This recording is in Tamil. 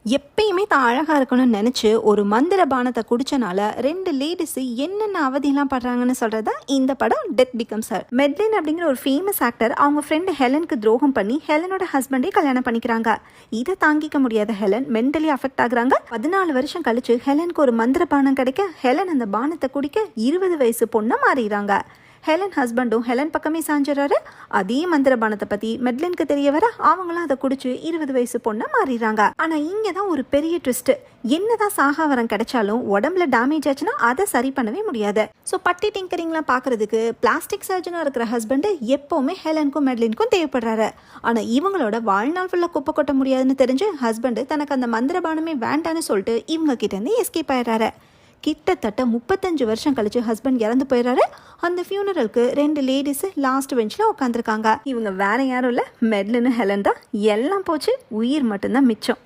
எப்பயுமே தான் அழகாக இருக்கணும்னு நினச்சி ஒரு மந்திர பானத்தை குடிச்சனால 2 லேடிஸ் என்னென்ன அவதியெல்லாம் படுறாங்கன்னு சொல்கிறதா இந்த படம் டெத் பிகம்ஸ் ஹர். மெட்லின் அப்படிங்கிற ஒரு ஃபேமஸ் ஆக்டர் அவங்க ஃப்ரெண்டு ஹெலனுக்கு துரோகம் பண்ணி ஹெலனோட ஹஸ்பண்டே கல்யாணம் பண்ணிக்கிறாங்க. இதை தாங்கிக்க முடியாத ஹெலன் மென்டலி அஃபெக்ட் ஆகுறாங்க. 14 வருஷம் கழிச்சு ஹெலனுக்கு ஒரு மந்திர பானம் கிடைக்க ஹெலன் அந்த பானத்தை குடிக்க 20 வயசு பொண்ணை மாறிடுறாங்க. ஹெலன் ஹஸ்பண்டும் ஹெலன் பக்கமே சாஞ்சிடறாரு. அதே மந்திர பானத்தை பற்றி மெட்லினுக்கு தெரிய வர அவங்களும் அதை குடிச்சு 20 வயசு பொண்ணை மாறிடுறாங்க. ஆனால் இங்கே தான் ஒரு பெரிய ட்விஸ்ட். என்னதான் சாகாவரம் கிடைச்சாலும் உடம்புல டேமேஜ் ஆச்சுன்னா அதை சரி பண்ணவே முடியாது. ஸோ பட்டி டிங்கரிங்லாம் பார்க்கறதுக்கு பிளாஸ்டிக் சர்ஜனாக இருக்கிற ஹஸ்பண்டு எப்போவுமே ஹெலனுக்கும் மெட்லினுக்கும் தேவைப்படுறாரு. ஆனால் இவங்களோட வாழ்நாள் ஃபுல்லாக குப்பை கொட்ட முடியாதுன்னு தெரிஞ்சு ஹஸ்பண்டு தனக்கு அந்த மந்திர பானமே வேண்டான்னு சொல்லிட்டு இவங்க கிட்டேருந்து எஸ்கேப் ஆயிடுறாரு. கிட்டத்தட்ட 35 வருஷம் கழிச்சு ஹஸ்பண்ட் இறந்து போயிடுறாரு. அந்த ஃபியூனரலுக்கு 2 லேடிஸ் லாஸ்ட் பெஞ்சில் உட்காந்துருக்காங்க. இவங்க வேற யாரும் இல்லை, மெட்லின் ஹெலன் தான். எல்லாம் போச்சு, உயிர் மட்டும்தான் மிச்சம்.